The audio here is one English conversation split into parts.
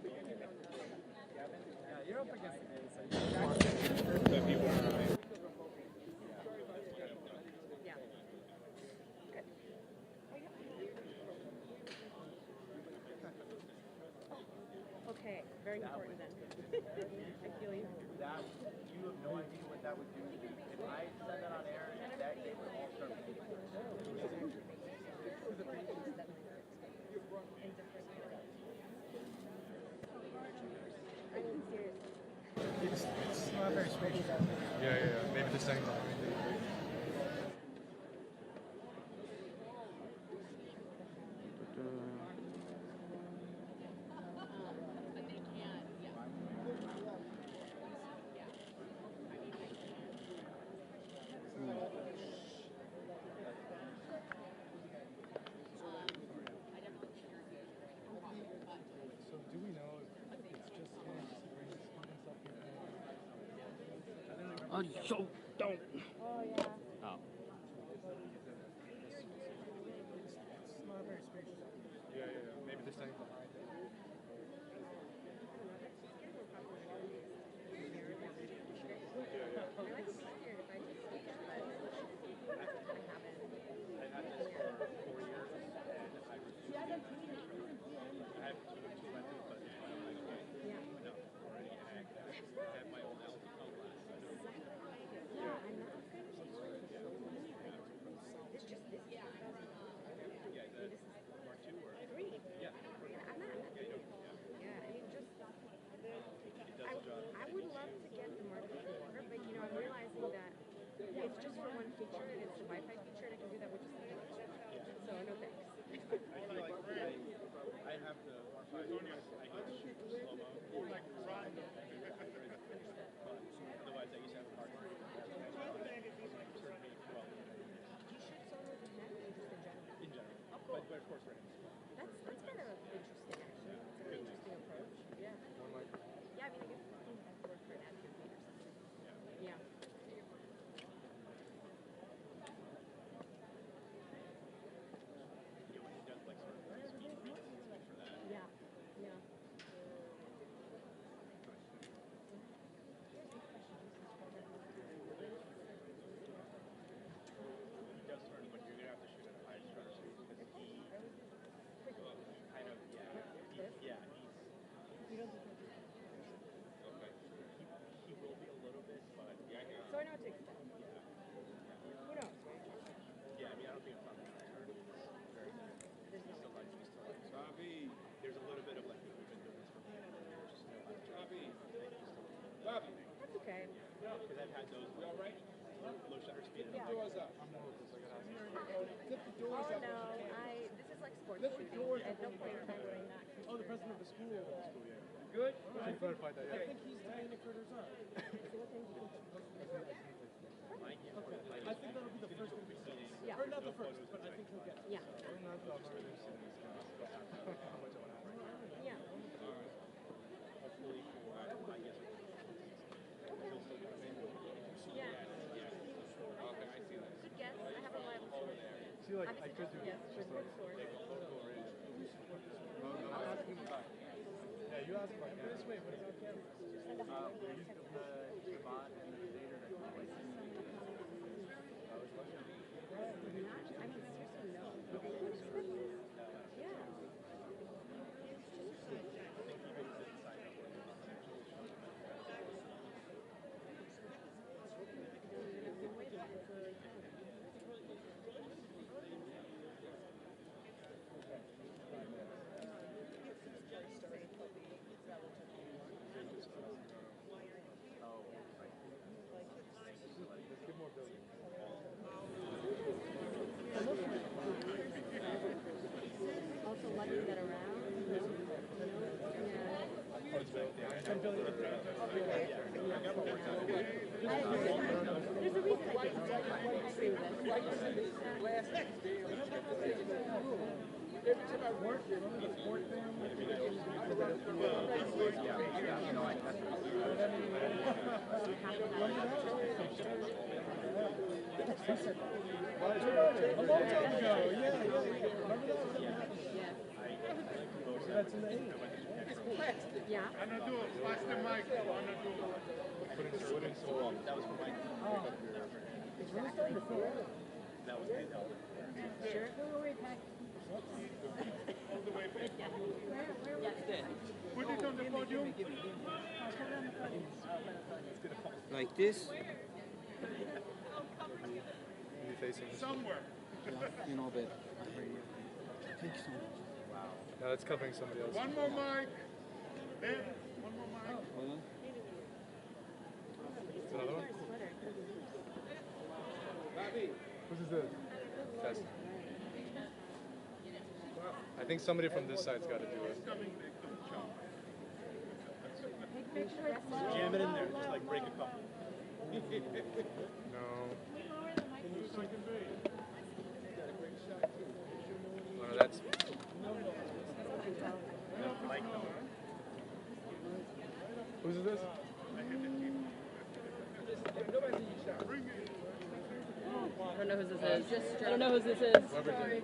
Yeah, you're up against A, so you Yeah. Good. Okay, very important then. I feel you. that you have no idea what that would do. If I said that on air, that they would all start meeting. I mean, seriously. It's not very spacious. Yeah. Maybe the second time. So do we know if it's just Oh, so don't. Oh, yeah. Oh. It's not very spacious. Yeah. Maybe the second behind it. I would love to get the Mark IV, but you know, I'm realizing that it's just for one feature, and it's the Wi-Fi feature, and I can do that with just the so no thanks. I feel like I have the R5. I can shoot slow mo. Otherwise, I used to have a hard time. In general. Oh, cool. But of course, right. That's kind of interesting, actually. It's an interesting approach. Yeah. Yeah, I mean, I guess that's work for an ad campaign or something. Yeah. When he does like sort of speed for that. Yeah. Yeah. He does sort of, but you're gonna have to shoot at a high shutter speed because he kind of he's You don't do okay. He will be a little bit, but so I know what to expect. yeah. Who knows, right? Yeah, I mean I don't think it's on the high shutter. It's very There's no still like Bobby. There's a little bit of like we've been doing this for years. Bobby. Bobby. That's okay. Because I've had those. We all right? Low shutter speed. Yeah. Doors up. Flip the doors Oh up. no, this is like sports Lift the shooting. doors At no up. point am I doing that. Oh, the president of the school. Good? I clarified that, I yeah. think he's tying the critters up. I think that'll be the first one we see. Yeah. Or not the first, but I think he'll get it. Yeah. I'm not the first in these guys. How much I want to have. Yeah. Hopefully for, I guess. Yeah. Okay, I see that. Good guess. I have a reliable source. See, like, I Obviously, could do yes, just good like source. I'll ask him about it. Yeah, you ask about this way, but it's on camera. The bot and the data that like I mean, seriously, no. Yeah. Let's get more building. Also lucky to get around. Yeah. There's a reason I didn't agree with this. every time I work here, I'm going to support them. A long time ago, yeah. Remember that? That's in the 80s. Yeah. Pass the mic. Putting so long. That was for Mike. Exactly. That was his help. Sure. All the way back. Put it on the podium. Like this? You facing this? Somewhere. In orbit. I hear you. Thank you so much. No, that's covering somebody else. One more mic. There. One more mic. Hold on. Another one? Whose is this? Test. I think somebody from this side's got to do it. Jam it in there. Just like break a couple. No. Oh, no, that's... Whose is this? I don't know who this is. I don't know who this is. Sorry.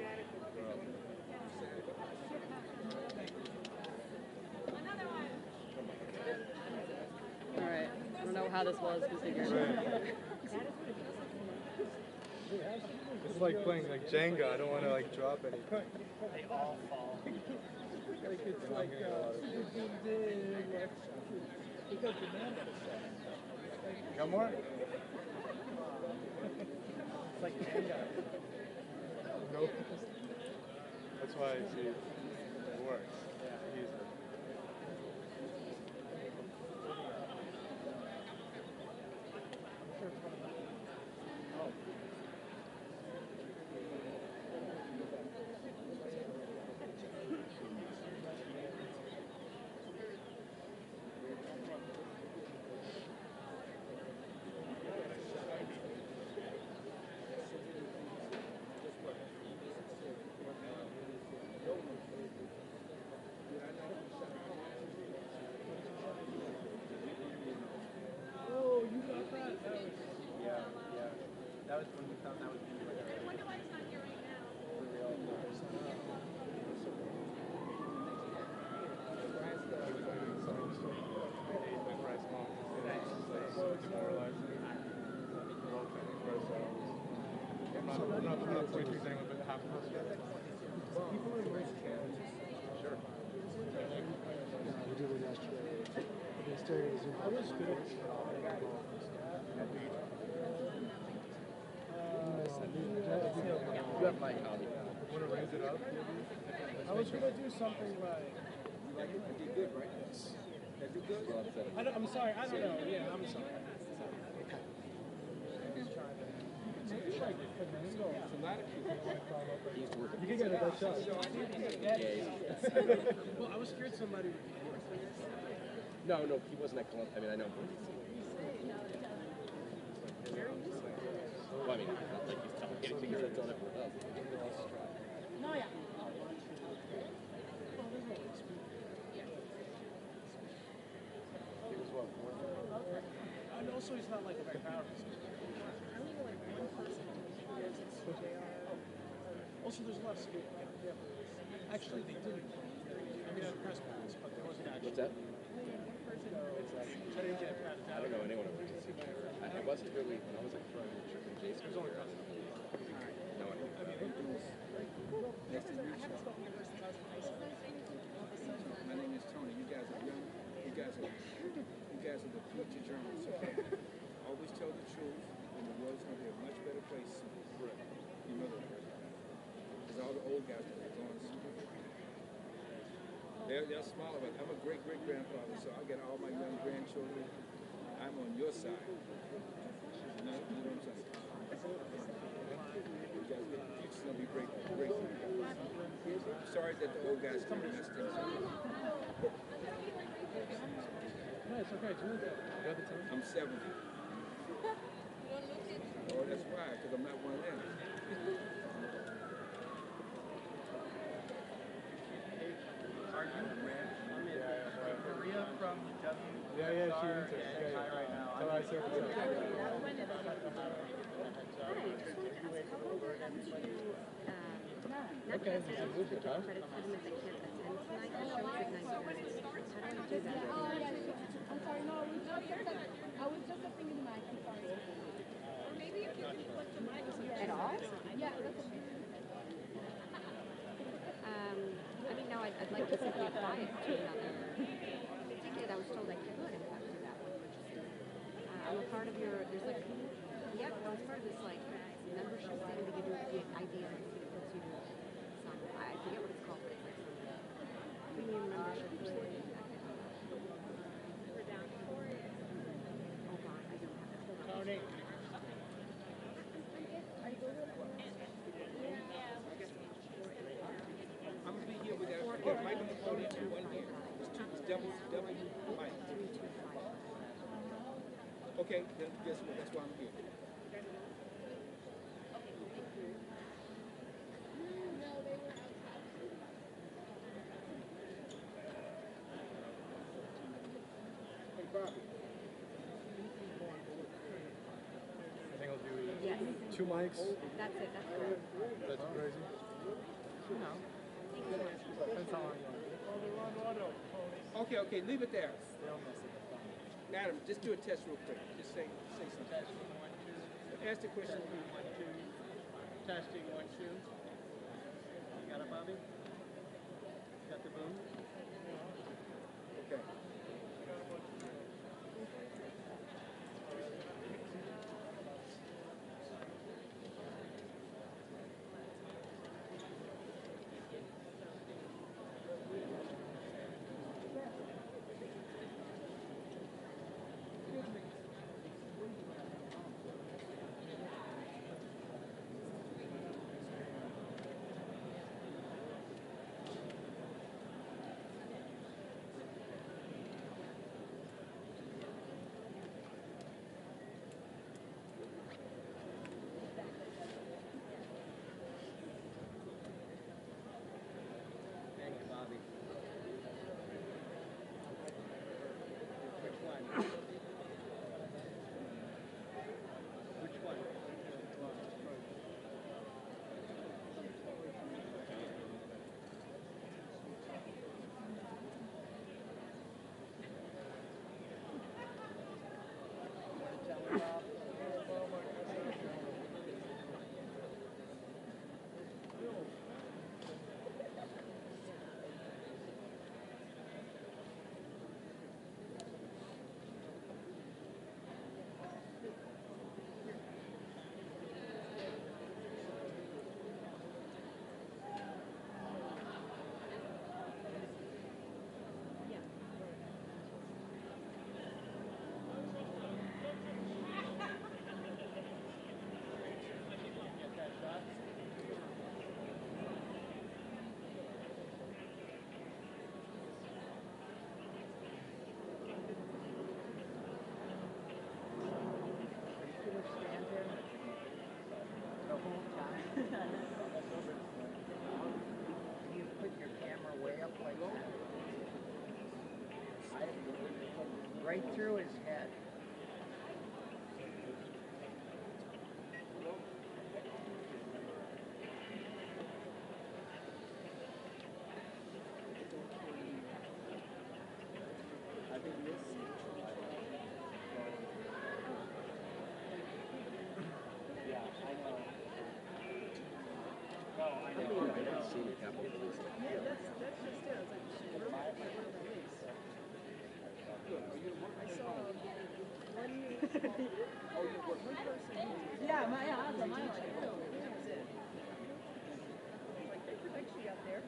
Alright. I don't know how this was configured. It's like playing like Jenga. I don't want to like drop any. They all fall. Like it's like got more? It's like Jenga. Nope. That's why I see it works. Easy. That was when we found that was I'm not 43 saying a bit half of us. People are very careless. Sure. We did it yesterday. They started as I was good. You have my copy. Want to raise it up? I was going to do something like... You like it? I did good, right? I did good? I'm sorry. I don't know. Yeah, I'm sorry. You can get a good shot. Well, I was scared somebody would be here. No, he wasn't at Columbia. I mean, I know him. Well, I mean, not like he's telling anything that's on everyone else. No, yeah. And also, he's not like a very powerful. Also, there's less speed. Actually, they didn't. I mean, at press pass, but there wasn't actually. What's that? I didn't get it passed I don't know anyone over there. I wasn't really, when I was like throwing Jason. There's only press pass. No one. My name is Tony. You guys are young. You guys are the future journalists. Okay? Always tell the truth, and the world's going to be a much better place soon. You know that. Because all the old guys are going soon. They're small about it. I'm a great-great-grandfather, so I get all my young grandchildren. I'm on your side. You know what I'm saying? You guys, the future's going to be great for you guys. Sorry that the old guys can't mess things up. No, it's okay. Do it. I'm 70. Oh, that's why, because I'm not one of them. Are you red? Maria from W. Yeah, she went to it. Right now. Tell her I said what's up. Hi, I just wanted to ask, how long have you not because I can't attend tonight, the show's at 9:30. How do I do that? Oh, yeah. I'm sorry. No, I was just thinking the mic. I'm sorry. Or maybe if you could put the mic At all? Yeah, that's okay. I mean, no, I'd like to simply apply it to another ticket. I was told I could, in fact, do that one, which is, I'm a part of your, there's like, yeah, I was part of this, like, membership thing that you do with the idea that it puts you some, I forget what it's called, but it's like some premium membership or something. We're down. Hold on, I don't have that. Tony. I'm gonna be here. We got Mike on the podium and one here. It's double mic. Okay, then guess what? That's why I'm here. Hey, Bobby. I think I'll do Yes, 2 mics. that's it, that's correct. That's crazy. No. Thank you so much. Depends how long you want. Okay, leave it there. They'll mess it up. Adam, just do a test real quick. Just say something. Testing 1, 2. Ask the question. Testing 1, 2. Testing 1, 2. You got it, Bobby? Got the boom? Okay. Thank you, Bobby. Which one? Which one? You put your camera way up like that. Right through his head. Yeah, my awesome. I like it. Like, they protect you out there.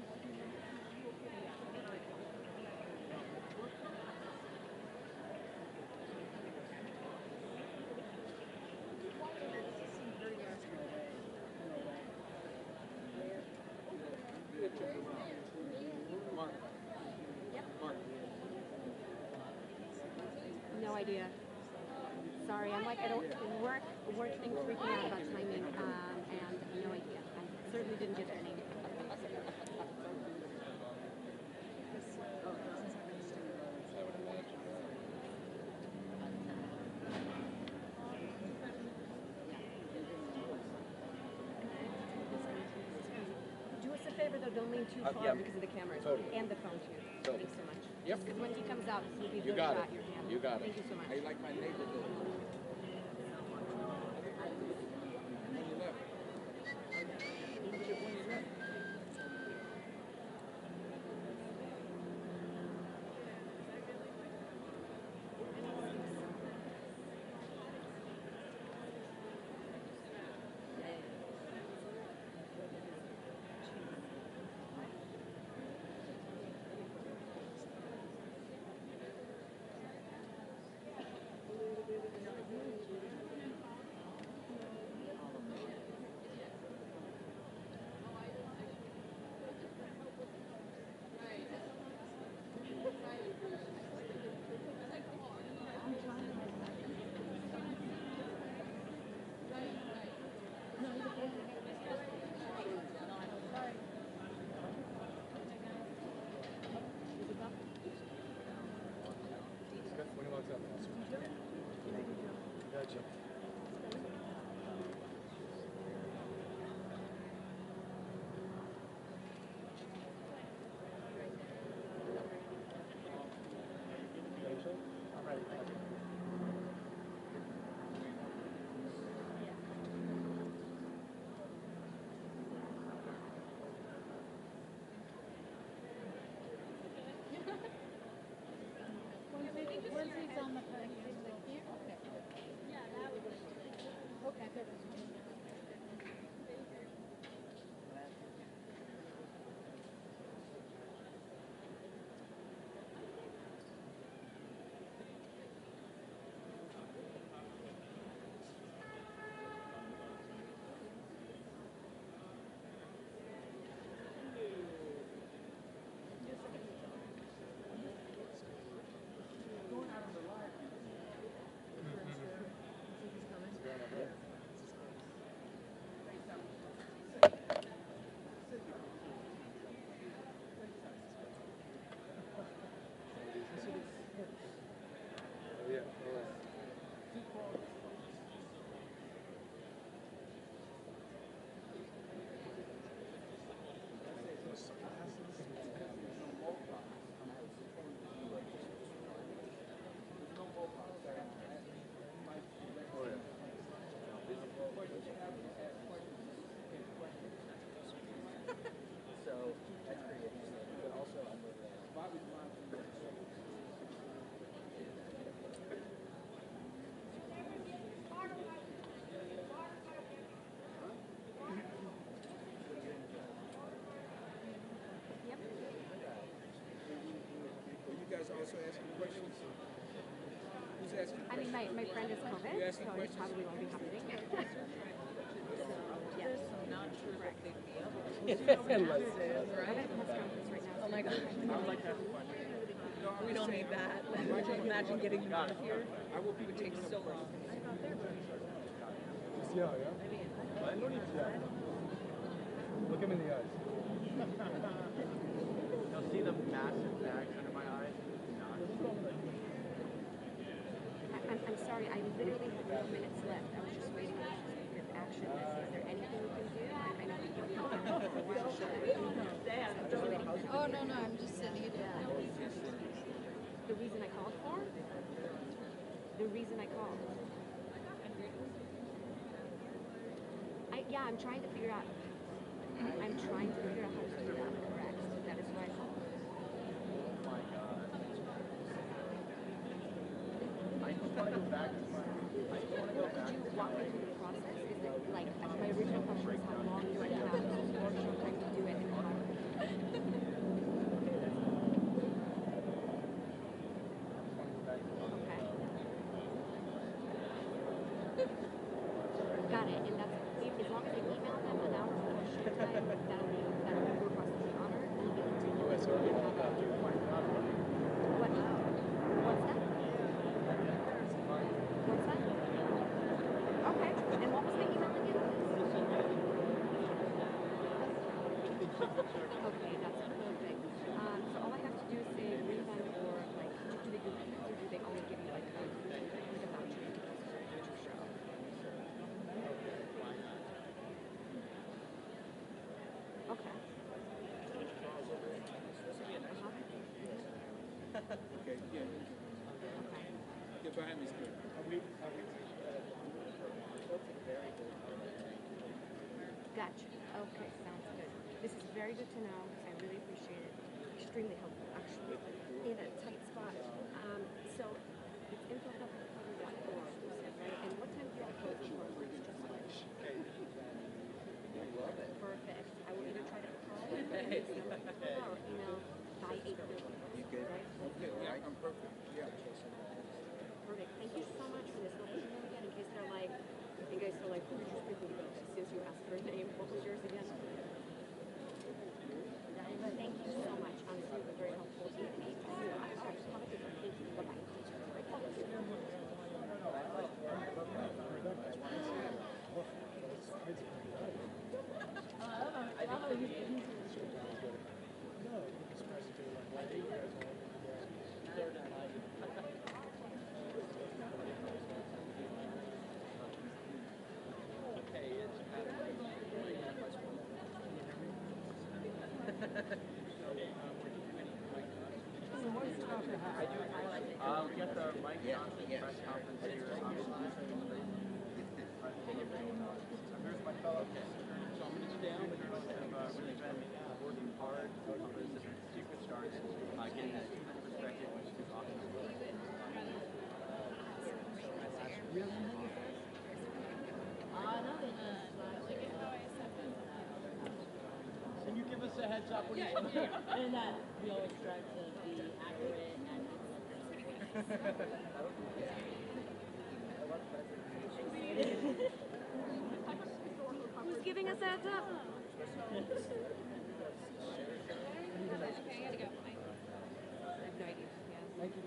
No idea. Sorry, I'm like, I don't, work things freak me out about timing, and no idea. I certainly didn't get their name. Do us a favor though, don't lean too far yeah, because of the camera. totally. And the phone too. Totally. Thanks so much. Yep. Because when he comes out, he'll be You good got shot it. your hand. You got it. Thank you so much. How you like my neighborhood? When you left. When you left. When he walks out, gotcha. Once he's on the phone, he's like, here? Okay. Yeah, that would be. Okay, there was one. Oh, yeah. Yep. Are you guys also asking questions? Who's asking I mean, questions? my friend is COVID, You asking so he questions? probably won't be happening. Yes. Not sure what they'd be able to I'm at a press conference right now. Oh my God. I would like to have fun. No, I'm We just don't saying, need that. Imagine getting them out of here. It would take so long. Yeah, yeah. I don't need to. Look him in the eyes. You'll see the massive bags under my eyes. I'm sorry, I literally have no minutes left. I was just waiting for this action. Is there anything we can do? I know that you've been here for a while. Oh, no, I'm just sitting it down. The reason I called for? The reason I called. I'm trying to figure out. I'm trying to figure out how to do that correct. That is why I called. Oh my God. I just want to go back to my. I just want to go back. Could you walk me through the process? Is it like my original question was how long do I have or short time to do it and how? Got it. And that's as long as I email them an hour before shoot time, that'll be request to be honored. What's that? What's that? Okay. And what was the email again? Okay, that's perfect. So all I have to do is say refund or like do they do or do they only give you like a voucher? Okay. Time is good. Gotcha. Okay, sounds good. This is very good to know. I really appreciate it. Extremely helpful, actually. In a tight spot. So it's infohealthrecovery.org, you said, right? And what time do you have to close the door? Perfect. I will either try to call this number or email by 8 o'clock. You good? Right? Okay, yeah, I'm perfect. Yeah. Perfect. Thank you so much for this. What was your name again? In case they're like, I think I still like, who did you speak with as soon as you asked for a name? What was yours again? Thank you so much. Honestly, it was very helpful. All right, have a good one. Thank you. Bye-bye. We got the Mike Johnson press conference here. There's my fellow. So I'm going to stay on with you. Have really been working hard on those different secret stars, getting that human perspective, which is awesome. Can you give us a heads up when you And we always strive to be accurate and Who's giving us a heads up? I have no idea. Yeah. Thank you.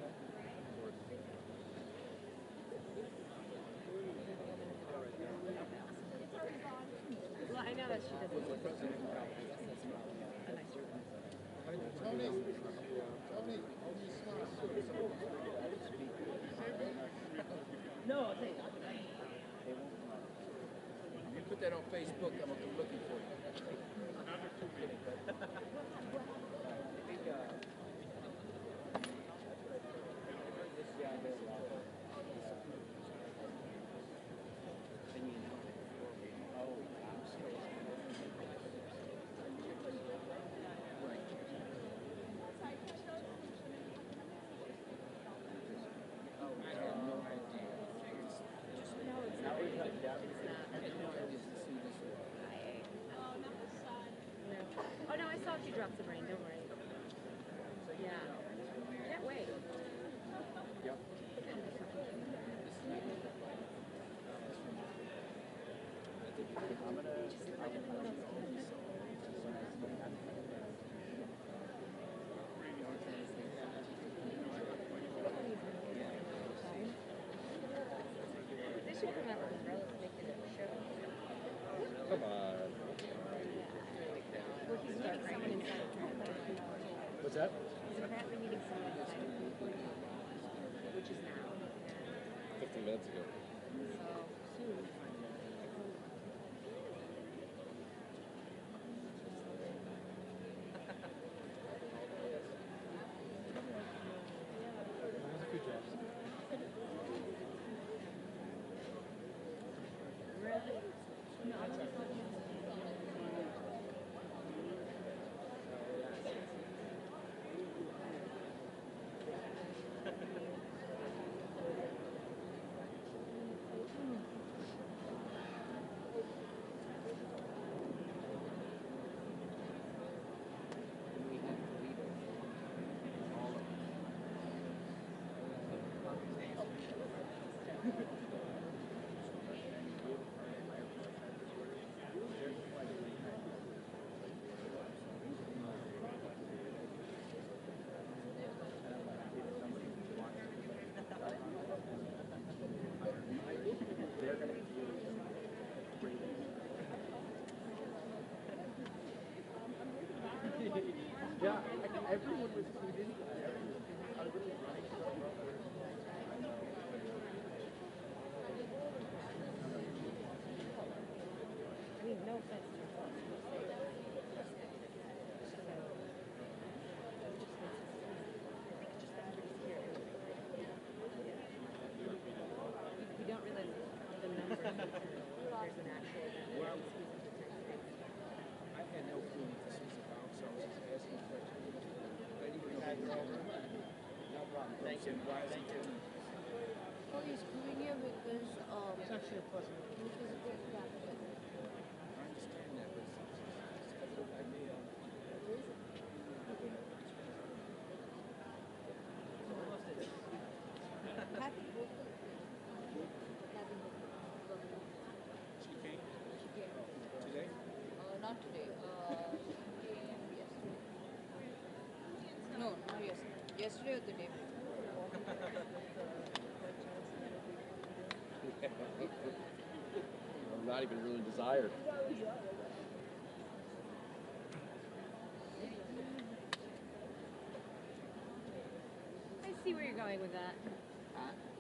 Well, I know that she doesn't. no, thank you. If you put that on Facebook, I'm gonna come looking for you. Oh no, I saw she dropped the brain. Don't worry. Yeah. Can't wait. They should come out with umbrellas and make it a show. Come on. Well, he's meeting someone inside of What's that? He's apparently meeting someone inside of which is now. 15 minutes ago. So soon. Good job. Really? No, Yeah, everyone was tuned in. I was really running. I mean, no offense to yourself. There's an actual Well, I had no clue what this was about, so I was just asking questions. I didn't even know. No problem. Thank you. Why is it Thank you. different? Oh, he's doing it because It's actually a pleasant. because of the capital. I understand that, but it's a good idea. Happy birthday. She came today? Not today. She came yesterday. No, not yesterday. Yesterday or the day before. I'm not even really desired. I see where you're going with that.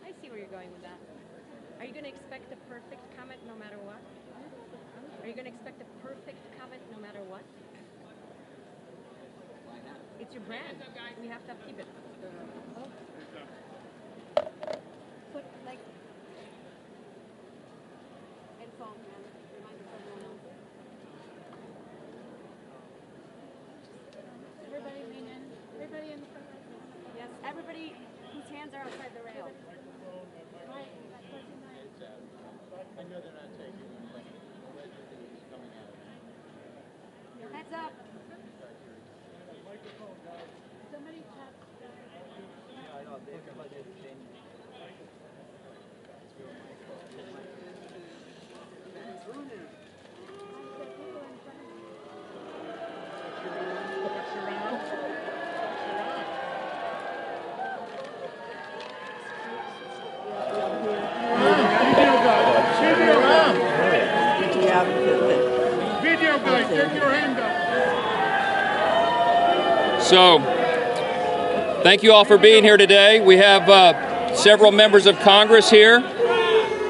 I see where you're going with that. Are you going to expect a perfect comment no matter what? Are you going to expect a perfect comment no matter what? It's your brand. We have to upkeep it. Put like headphone and remind everyone else. Everybody lean in. Everybody in the front. Yes, everybody whose hands are outside the rail. I know they're not taking them, but allegedly it's coming out. Heads up. Somebody tap. I know, everybody has changed. Video guy, take your hand up. So, thank you all for being here today. We have several members of Congress here,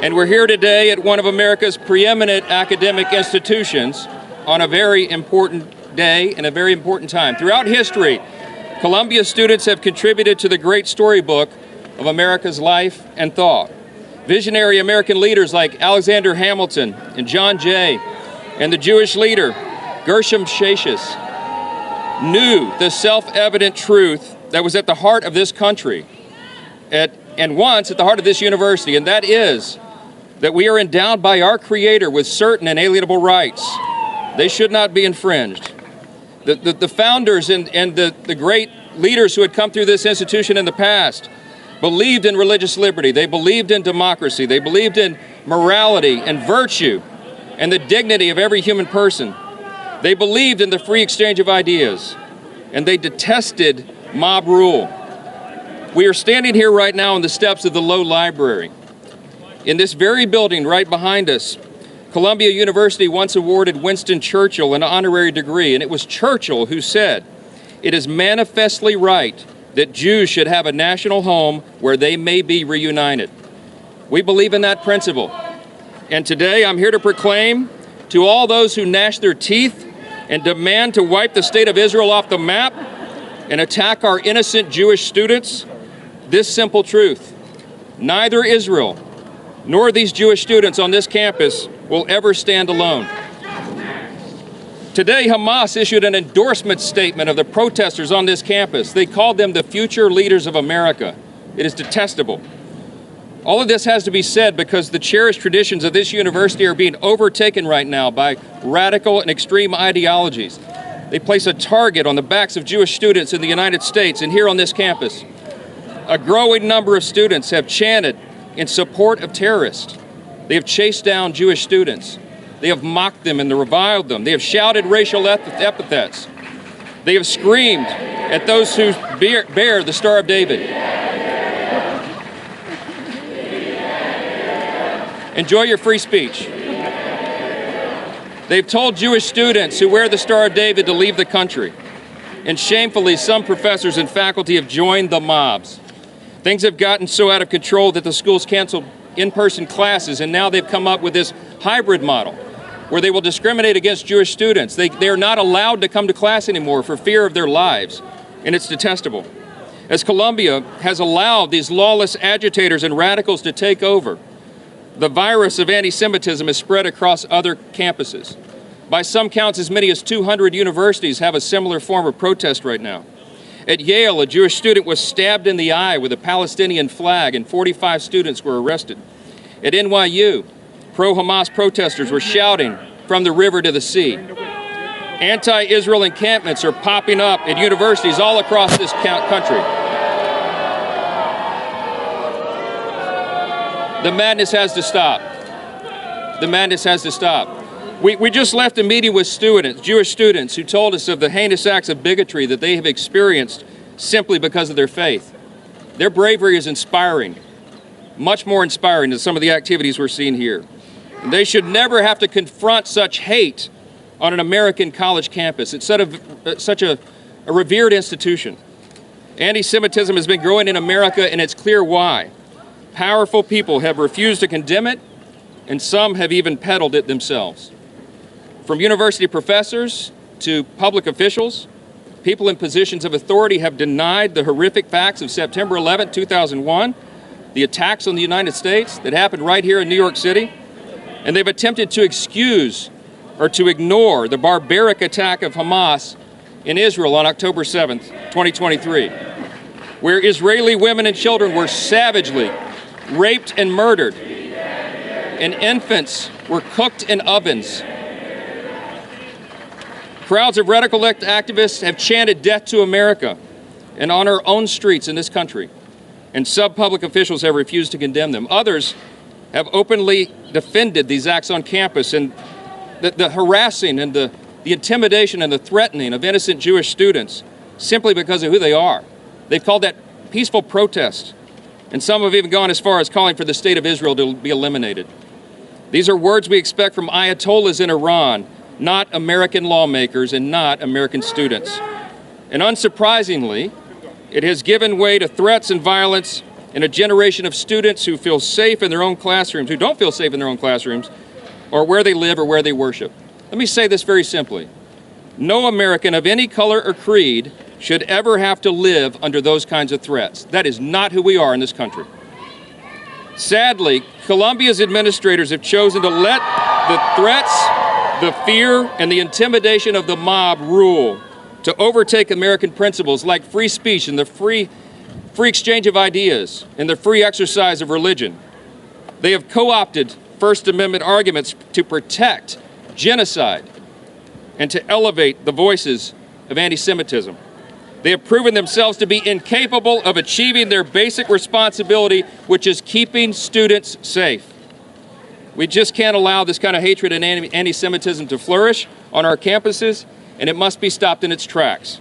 and we're here today at one of America's preeminent academic institutions on a very important day and a very important time. Throughout history, Columbia students have contributed to the great storybook of America's life and thought. Visionary American leaders like Alexander Hamilton and John Jay and the Jewish leader Gershom Shashis knew the self-evident truth that was at the heart of this country and once at the heart of this university, and that is that we are endowed by our Creator with certain inalienable rights. They should not be infringed. The founders and the great leaders who had come through this institution in the past believed in religious liberty. They believed in democracy. They believed in morality and virtue and the dignity of every human person. They believed in the free exchange of ideas, and they detested mob rule. We are standing here right now on the steps of the Low Library. In this very building right behind us, Columbia University once awarded Winston Churchill an honorary degree, and it was Churchill who said, "It is manifestly right that Jews should have a national home where they may be reunited." We believe in that principle. And today I'm here to proclaim to all those who gnash their teeth and demand to wipe the state of Israel off the map and attack our innocent Jewish students this simple truth: neither Israel nor these Jewish students on this campus will ever stand alone. Today, Hamas issued an endorsement statement of the protesters on this campus. They called them the future leaders of America. It is detestable. All of this has to be said because the cherished traditions of this university are being overtaken right now by radical and extreme ideologies. They place a target on the backs of Jewish students in the United States and here on this campus. A growing number of students have chanted in support of terrorists. They have chased down Jewish students. They have mocked them and reviled them. They have shouted racial epithets. They have screamed at those who bear the Star of David. Enjoy your free speech. They've told Jewish students who wear the Star of David to leave the country. And shamefully, some professors and faculty have joined the mobs. Things have gotten so out of control that the schools canceled in-person classes, and now they've come up with this hybrid model where they will discriminate against Jewish students. They are not allowed to come to class anymore for fear of their lives, and it's detestable. As Columbia has allowed these lawless agitators and radicals to take over, The virus of anti-Semitism has spread across other campuses. By some counts, as many as 200 universities have a similar form of protest right now. At Yale, a Jewish student was stabbed in the eye with a Palestinian flag, and 45 students were arrested. At NYU, pro-Hamas protesters were shouting from the river to the sea. Anti-Israel encampments are popping up at universities all across this country. The madness has to stop. The madness has to stop. We just left a meeting with students, Jewish students, who told us of the heinous acts of bigotry that they have experienced simply because of their faith. Their bravery is inspiring, much more inspiring than some of the activities we're seeing here. And they should never have to confront such hate on an American college campus. It's such a revered institution. Anti-Semitism has been growing in America, and it's clear why. Powerful people have refused to condemn it, and some have even peddled it themselves. From university professors to public officials, people in positions of authority have denied the horrific facts of September 11, 2001, the attacks on the United States that happened right here in New York City, and they've attempted to excuse or to ignore the barbaric attack of Hamas in Israel on October 7th, 2023, where Israeli women and children were savagely raped and murdered, and infants were cooked in ovens. Crowds of radical activists have chanted death to America and on our own streets in this country, and sub-public officials have refused to condemn them. Others have openly defended these acts on campus, and the harassing and the intimidation and the threatening of innocent Jewish students simply because of who they are. They've called that peaceful protest, and some have even gone as far as calling for the state of Israel to be eliminated. These are words we expect from Ayatollahs in Iran, not American lawmakers and not American students. And unsurprisingly, it has given way to threats and violence in a generation of students who feel safe in their own classrooms, who don't feel safe in their own classrooms, or where they live or where they worship. Let me say this very simply. No American of any color or creed should ever have to live under those kinds of threats. That is not who we are in this country. Sadly, Columbia's administrators have chosen to let the threats, the fear, and the intimidation of the mob rule, to overtake American principles like free speech and the free exchange of ideas and the free exercise of religion. They have co-opted First Amendment arguments to protect genocide and to elevate the voices of anti-Semitism. They have proven themselves to be incapable of achieving their basic responsibility, which is keeping students safe. We just can't allow this kind of hatred and anti-Semitism to flourish on our campuses, and it must be stopped in its tracks.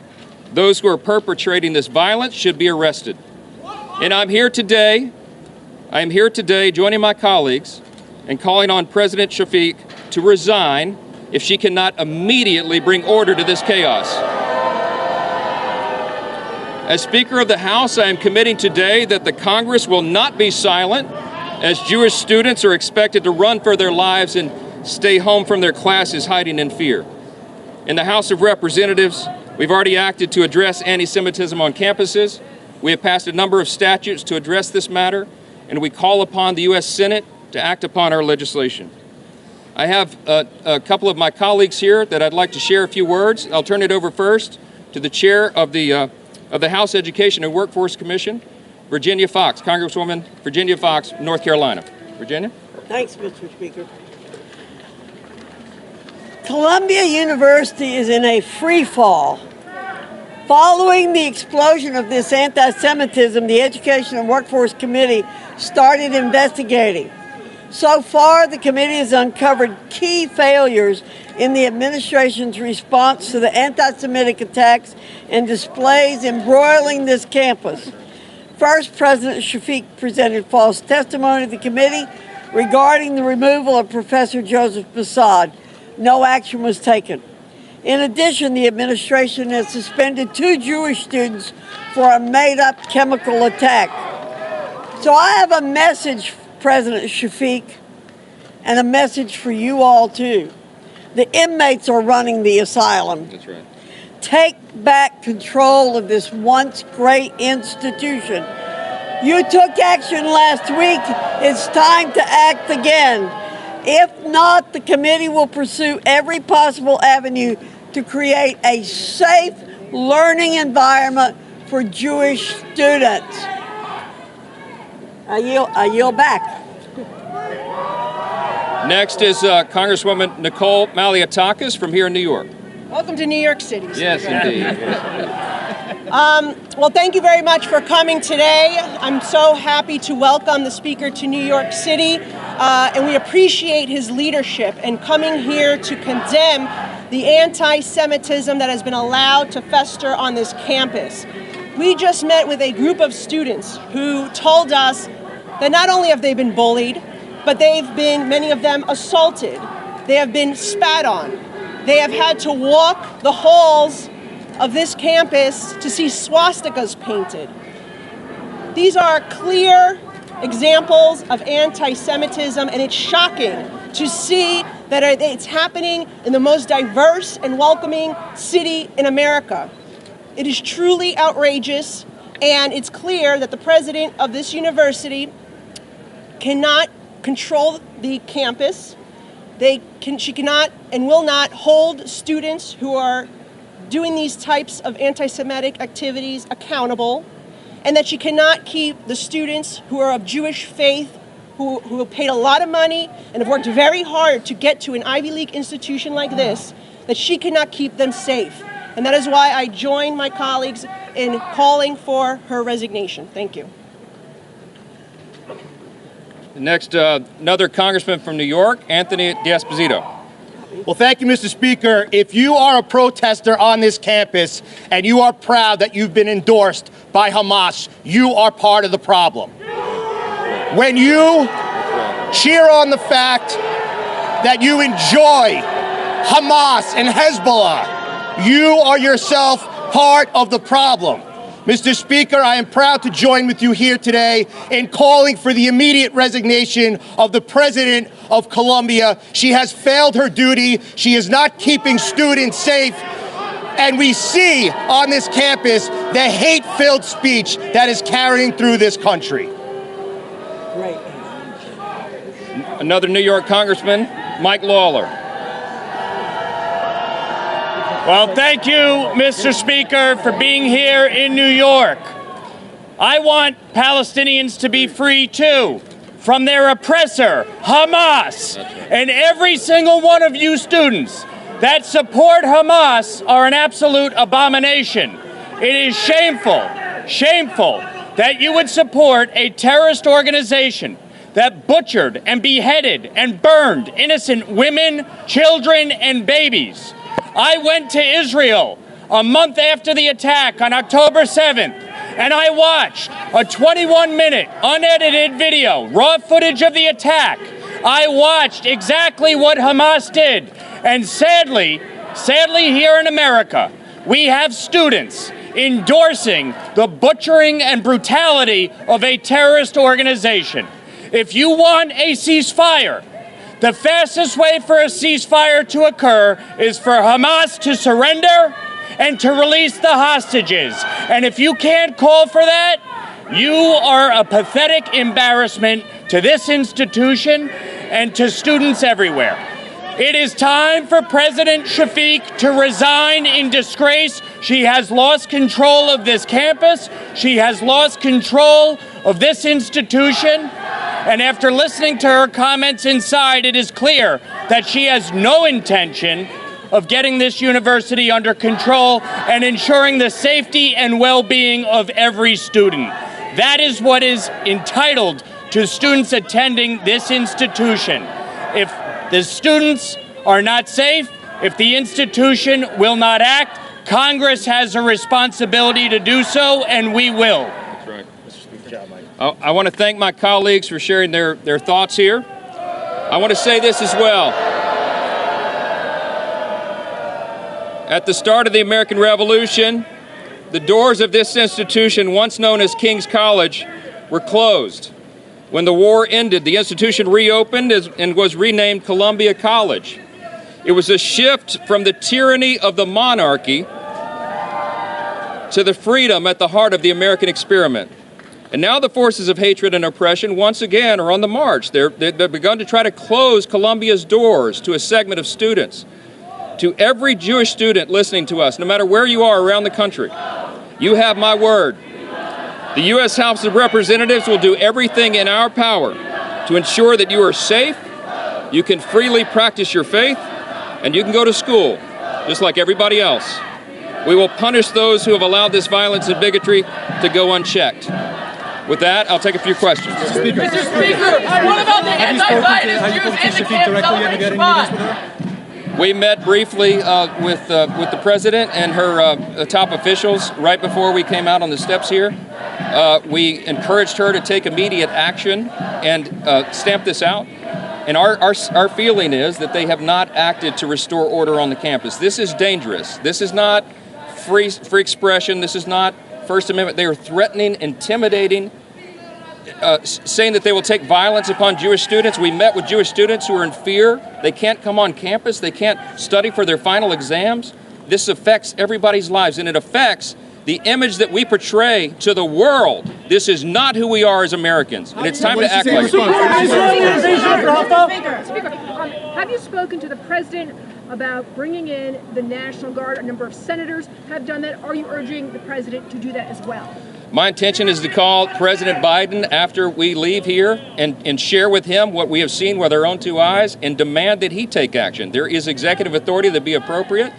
Those who are perpetrating this violence should be arrested. And I'm here today joining my colleagues and calling on President Shafik to resign if she cannot immediately bring order to this chaos. As Speaker of the House, I am committing today that the Congress will not be silent as Jewish students are expected to run for their lives and stay home from their classes hiding in fear. In the House of Representatives, we've already acted to address anti-Semitism on campuses. We have passed a number of statutes to address this matter, and we call upon the U.S. Senate to act upon our legislation. I have a couple of my colleagues here that I'd like to share a few words. I'll turn it over first to the chair of the House Education and Workforce Commission, Virginia Fox, Congresswoman Virginia Fox, North Carolina. Virginia? Thanks, Mr. Speaker. Columbia University is in a free fall. Following the explosion of this anti-Semitism, the Education and Workforce Committee started investigating. So far, the committee has uncovered key failures in the administration's response to the anti-Semitic attacks and displays embroiling this campus. First, President Shafik presented false testimony to the committee regarding the removal of Professor Joseph Basad. No action was taken. In addition, the administration has suspended 2 Jewish students for a made-up chemical attack. So I have a message, President Shafik, and a message for you all, too. The inmates are running the asylum. That's right. Take back control of this once great institution. You took action last week. It's time to act again. If not, the committee will pursue every possible avenue to create a safe learning environment for Jewish students. I yield back. Next is Congresswoman Nicole Malliotakis from here in New York. Welcome to New York City. Yes, indeed. Well, thank you very much for coming today. I'm so happy to welcome the Speaker to New York City, and we appreciate his leadership and coming here to condemn the anti-Semitism that has been allowed to fester on this campus. We just met with a group of students who told us that not only have they been bullied, but they've been, many of them, assaulted. They have been spat on. They have had to walk the halls of this campus to see swastikas painted. These are clear examples of anti-Semitism, and it's shocking to see that it's happening in the most diverse and welcoming city in America. It is truly outrageous, and it's clear that the president of this university cannot control the campus. She cannot and will not hold students who are doing these types of anti-Semitic activities accountable, and that she cannot keep the students who are of Jewish faith, who have paid a lot of money and have worked very hard to get to an Ivy League institution like this, that she cannot keep them safe. And that is why I join my colleagues in calling for her resignation. Thank you. Next, another congressman from New York, Anthony D'Esposito. Well, thank you, Mr. Speaker. If you are a protester on this campus and you are proud that you've been endorsed by Hamas, you are part of the problem. When you cheer on the fact that you enjoy Hamas and Hezbollah, you are yourself part of the problem. Mr. Speaker, I am proud to join with you here today in calling for the immediate resignation of the President of Colombia. She has failed her duty. She is not keeping students safe. And we see on this campus the hate-filled speech that is carrying through this country. Great. Another New York congressman, Mike Lawler. Well, thank you, Mr. Speaker, for being here in New York. I want Palestinians to be free, too, from their oppressor, Hamas. And every single one of you students that support Hamas are an absolute abomination. It is shameful, shameful that you would support a terrorist organization that butchered and beheaded and burned innocent women, children, and babies. I went to Israel a month after the attack on October 7th, and I watched a 21-minute unedited video, raw footage of the attack. I watched exactly what Hamas did. And sadly here in America, we have students endorsing the butchering and brutality of a terrorist organization. If you want a ceasefire, the fastest way for a ceasefire to occur is for Hamas to surrender and to release the hostages. And if you can't call for that, you are a pathetic embarrassment to this institution and to students everywhere. It is time for President Shafiq to resign in disgrace. She has lost control of this campus. She has lost control of this institution. And after listening to her comments inside, it is clear that she has no intention of getting this university under control and ensuring the safety and well-being of every student. That is what is entitled to students attending this institution. If the students are not safe, if the institution will not act, Congress has a responsibility to do so, and we will. That's right. Good job, Mike. I want to thank my colleagues for sharing their thoughts here. I want to say this as well. At the start of the American Revolution, the doors of this institution, once known as King's College, were closed. When the war ended, the institution reopened and was renamed Columbia College. It was a shift from the tyranny of the monarchy to the freedom at the heart of the American experiment. And now the forces of hatred and oppression once again are on the march. They've begun to try to close Columbia's doors to a segment of students. To every Jewish student listening to us, no matter where you are around the country, you have my word. The U.S. House of Representatives will do everything in our power to ensure that you are safe, you can freely practice your faith, and you can go to school, just like everybody else. We will punish those who have allowed this violence and bigotry to go unchecked. With that, I'll take a few questions. Mr. Speaker, what about the anti-Zionist Jews in the camp celebrating Shabbat? We met briefly with the president and her top officials right before we came out on the steps here. We encouraged her to take immediate action and stamp this out. And our feeling is that they have not acted to restore order on the campus. This is dangerous. This is not free expression. This is not First Amendment. They are threatening, intimidating, saying that they will take violence upon Jewish students. We met with Jewish students who are in fear. They can't come on campus. They can't study for their final exams. This affects everybody's lives, and it affects the image that we portray to the world. This is not who we are as Americans, and it's time to act like it. Speaker, have you spoken to the president about bringing in the National Guard? A number of senators have done that. Are you urging the president to do that as well? My intention is to call President Biden after we leave here and share with him what we have seen with our own two eyes and demand that he take action. There is executive authority that be appropriate.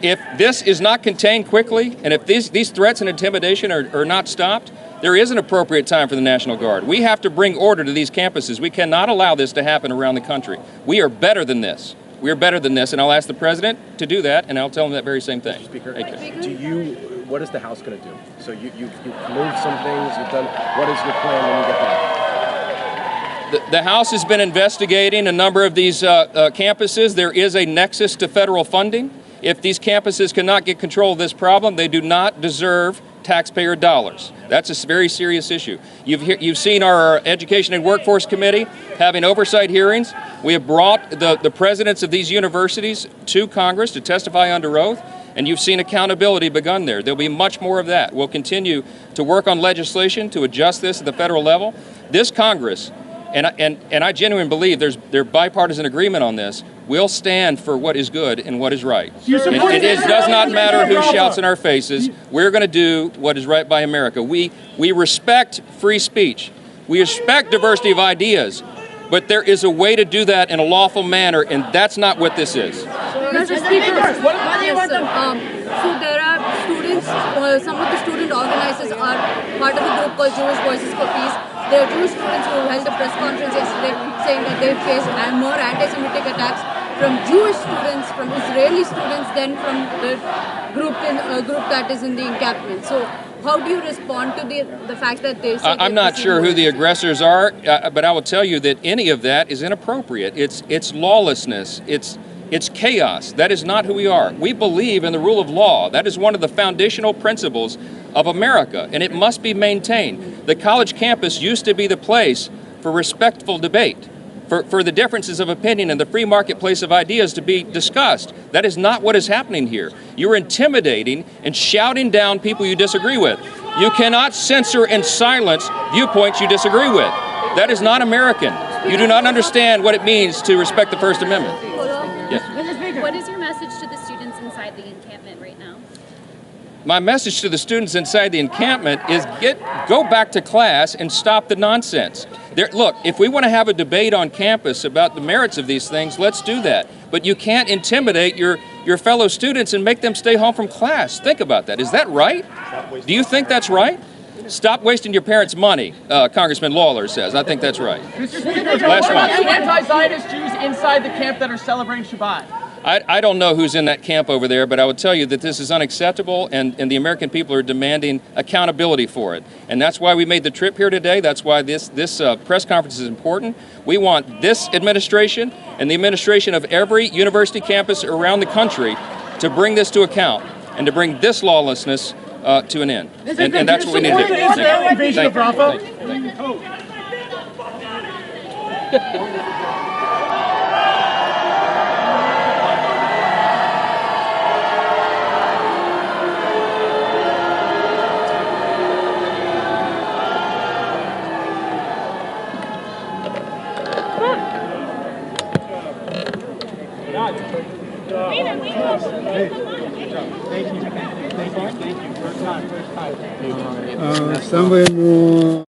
If this is not contained quickly, and if these threats and intimidation are not stopped, there is an appropriate time for the National Guard. We have to bring order to these campuses. We cannot allow this to happen around the country. We are better than this. We are better than this, and I'll ask the president to do that, and I'll tell him that very same thing. Speaker, what is the House going to do? So you've moved some things, you've done, what is your plan when you get back? The House has been investigating a number of these campuses. There is a nexus to federal funding. If these campuses cannot get control of this problem, they do not deserve taxpayer dollars. That's a very serious issue. You've seen our Education and Workforce Committee having oversight hearings. We have brought the presidents of these universities to Congress to testify under oath, and you've seen accountability begun there. There'll be much more of that. We'll continue to work on legislation to adjust this at the federal level. This Congress, and I genuinely believe there's bipartisan agreement on this, will stand for what is good and what is right. It does not matter who shouts in our faces. We're going to do what is right by America. We respect free speech. We respect diversity of ideas, but there is a way to do that in a lawful manner, and that's not what this is. Mr. Speaker, so there are students, some of the student organizers are part of a group called Jewish Voices for Peace. There are Jewish students who held a press conference yesterday saying that they face more anti-Semitic attacks from Jewish students, from Israeli students, than from the group that is in the encampment. So how do you respond to the fact that they say I'm not sure who the aggressors are, but I will tell you that any of that is inappropriate. It's lawlessness. It's chaos. That is not who we are. We believe in the rule of law. That is one of the foundational principles of America, and it must be maintained. The college campus used to be the place for respectful debate, for the differences of opinion and the free marketplace of ideas to be discussed. That is not what is happening here. You're intimidating and shouting down people you disagree with. You cannot censor and silence viewpoints you disagree with. That is not American. You do not understand what it means to respect the First Amendment. Yes. What is your message to the students inside the encampment right now? My message to the students inside the encampment is go back to class and stop the nonsense. Look, if we want to have a debate on campus about the merits of these things, let's do that. But you can't intimidate your fellow students and make them stay home from class. Think about that. Is that right? Do you think that's right? Stop wasting your parents' money, Congressman Lawler says. I think that's right. Mr. Speaker, what about the anti-Zionist Jews inside the camp that are celebrating Shabbat? I don't know who's in that camp over there, but I would tell you that this is unacceptable, and the American people are demanding accountability for it. And that's why we made the trip here today. That's why this press conference is important. We want this administration and the administration of every university campus around the country to bring this to account and to bring this lawlessness to an end. And that's what we need to do. Invasion of Rafa? Somewhere more.